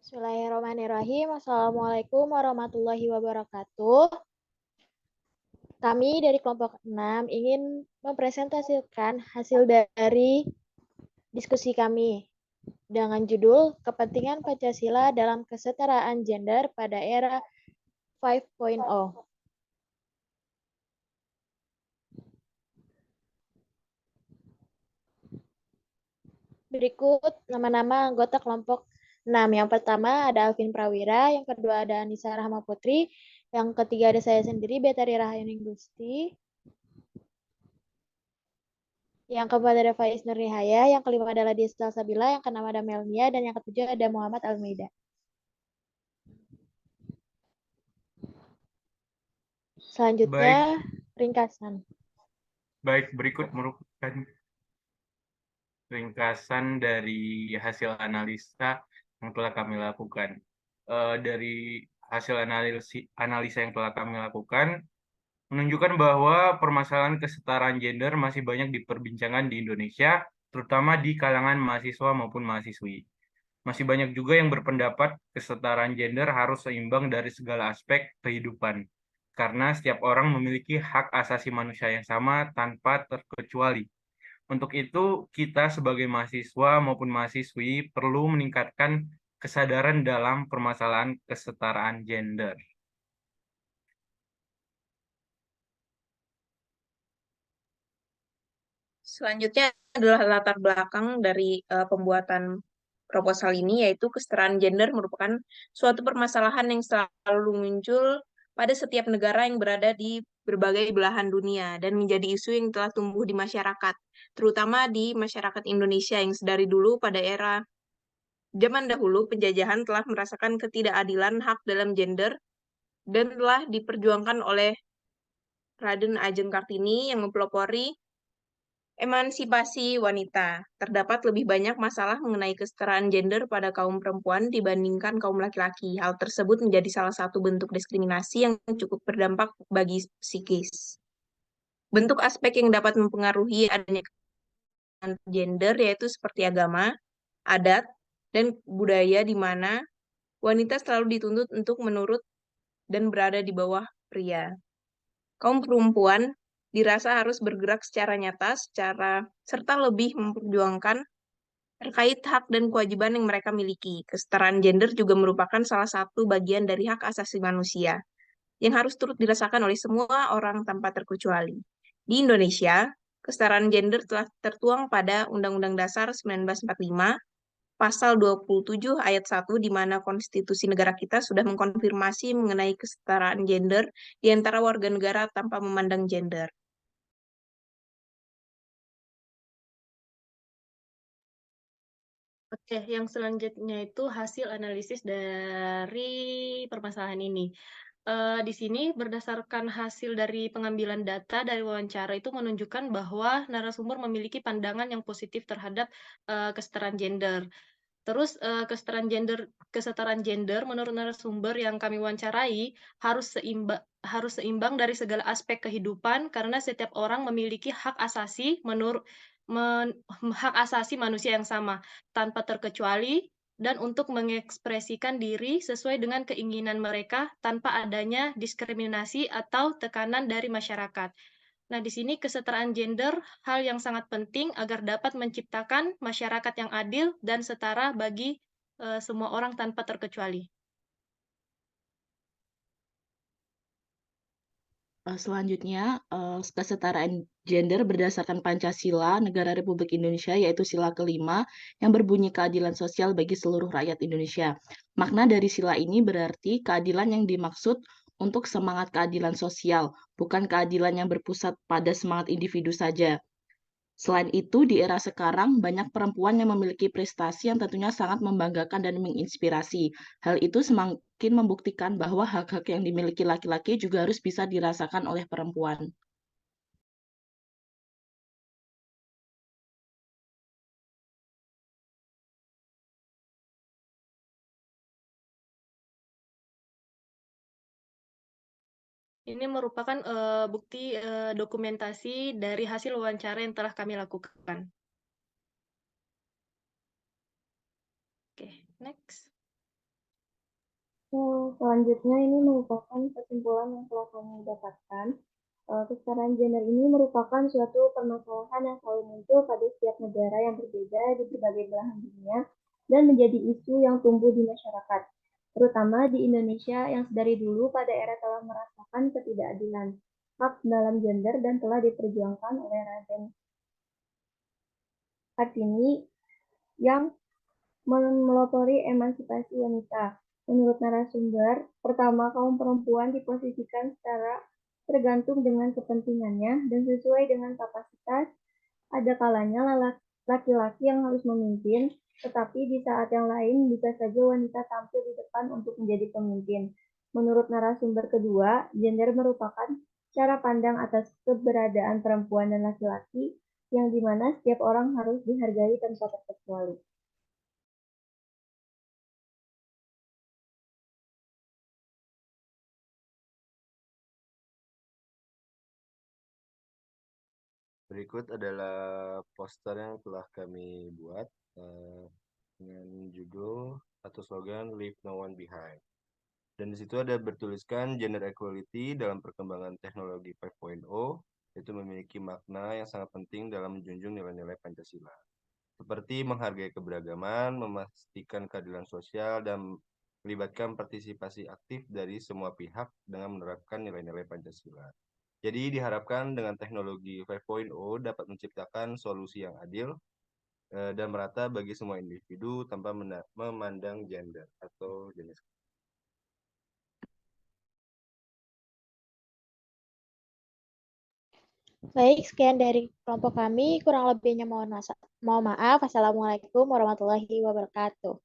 Bismillahirrahmanirrahim. Assalamualaikum warahmatullahi wabarakatuh. Kami dari kelompok 6 ingin mempresentasikan hasil dari diskusi kami dengan judul Kepentingan Pancasila dalam Kesetaraan Gender pada Era 5.0. Berikut nama-nama anggota kelompok 6. Yang pertama ada Alvin Prawira, yang kedua ada Anissa Rahma Putri, yang ketiga ada saya sendiri, Betari Rahayuning Gusti, yang keempat ada Faiz Nurihaya, yang kelima adalah Diesel Sabila, yang keenam ada Melnia, dan yang ketujuh ada Muhammad Almeida. Selanjutnya, ringkasan. Baik, berikut merupakan ringkasan dari hasil analisa yang telah kami lakukan. Dari hasil analisa yang telah kami lakukan, menunjukkan bahwa permasalahan kesetaraan gender masih banyak diperbincangkan di Indonesia, terutama di kalangan mahasiswa maupun mahasiswi. Masih banyak juga yang berpendapat kesetaraan gender harus seimbang dari segala aspek kehidupan, karena setiap orang memiliki hak asasi manusia yang sama tanpa terkecuali. Untuk itu, kita sebagai mahasiswa maupun mahasiswi perlu meningkatkan kesadaran dalam permasalahan kesetaraan gender. Selanjutnya adalah latar belakang dari pembuatan proposal ini, yaitu kesetaraan gender merupakan suatu permasalahan yang selalu muncul pada setiap negara yang berada di berbagai belahan dunia dan menjadi isu yang telah tumbuh di masyarakat, terutama di masyarakat Indonesia yang sedari dulu pada era zaman dahulu penjajahan telah merasakan ketidakadilan hak dalam gender dan telah diperjuangkan oleh Raden Ajeng Kartini yang mempelopori emansipasi wanita. Terdapat lebih banyak masalah mengenai kesetaraan gender pada kaum perempuan dibandingkan kaum laki-laki. Hal tersebut menjadi salah satu bentuk diskriminasi yang cukup berdampak bagi psikis. Bentuk aspek yang dapat mempengaruhi adanya kesetaraan gender yaitu seperti agama, adat, dan budaya di mana wanita selalu dituntut untuk menurut dan berada di bawah pria. Kaum perempuan dirasa harus bergerak secara nyata, serta lebih memperjuangkan terkait hak dan kewajiban yang mereka miliki. Kesetaraan gender juga merupakan salah satu bagian dari hak asasi manusia yang harus turut dirasakan oleh semua orang tanpa terkecuali. Di Indonesia, kesetaraan gender telah tertuang pada Undang-Undang Dasar 1945, Pasal 27 ayat 1, di mana konstitusi negara kita sudah mengkonfirmasi mengenai kesetaraan gender di antara warga negara tanpa memandang gender. Oke, yang selanjutnya itu hasil analisis dari permasalahan ini. Di sini berdasarkan hasil dari pengambilan data dari wawancara itu menunjukkan bahwa narasumber memiliki pandangan yang positif terhadap kesetaraan gender. Terus kesetaraan gender menurut narasumber yang kami wawancarai harus seimbang dari segala aspek kehidupan karena setiap orang memiliki hak asasi hak asasi manusia yang sama tanpa terkecuali dan untuk mengekspresikan diri sesuai dengan keinginan mereka tanpa adanya diskriminasi atau tekanan dari masyarakat. Nah, di sini kesetaraan gender hal yang sangat penting agar dapat menciptakan masyarakat yang adil dan setara bagi semua orang tanpa terkecuali. Selanjutnya, kesetaraan gender berdasarkan Pancasila Negara Republik Indonesia, yaitu sila kelima yang berbunyi keadilan sosial bagi seluruh rakyat Indonesia. Makna dari sila ini berarti keadilan yang dimaksud untuk semangat keadilan sosial, bukan keadilan yang berpusat pada semangat individu saja. Selain itu, di era sekarang, banyak perempuan yang memiliki prestasi yang tentunya sangat membanggakan dan menginspirasi. Hal itu semakin membuktikan bahwa hak-hak yang dimiliki laki-laki juga harus bisa dirasakan oleh perempuan. Ini merupakan bukti dokumentasi dari hasil wawancara yang telah kami lakukan. Oke, next. Selanjutnya ini merupakan kesimpulan yang telah kami dapatkan. Kesetaraan gender ini merupakan suatu permasalahan yang selalu muncul pada setiap negara yang berbeda di berbagai belahan dunia dan menjadi isu yang tumbuh di masyarakat, terutama di Indonesia yang sedari dulu pada era telah merasakan ketidakadilan hak dalam gender dan telah diperjuangkan oleh Raden Kartini yang melopori emansipasi wanita. Menurut narasumber, pertama kaum perempuan diposisikan secara tergantung dengan kepentingannya dan sesuai dengan kapasitas. Ada kalanya laki-laki yang harus memimpin, tetapi di saat yang lain bisa saja wanita tampil di depan untuk menjadi pemimpin. Menurut narasumber kedua, gender merupakan cara pandang atas keberadaan perempuan dan laki-laki yang dimana setiap orang harus dihargai tanpa terkecuali. Berikut adalah poster yang telah kami buat dengan judul atau slogan Leave No One Behind. Dan di situ ada bertuliskan gender equality dalam perkembangan teknologi 5.0 itu memiliki makna yang sangat penting dalam menjunjung nilai-nilai Pancasila. Seperti menghargai keberagaman, memastikan keadilan sosial, dan melibatkan partisipasi aktif dari semua pihak dengan menerapkan nilai-nilai Pancasila. Jadi diharapkan dengan teknologi 5.0 dapat menciptakan solusi yang adil dan merata bagi semua individu tanpa memandang gender atau jenis. Baik, sekian dari kelompok kami. Kurang lebihnya mohon maaf. Assalamualaikum warahmatullahi wabarakatuh.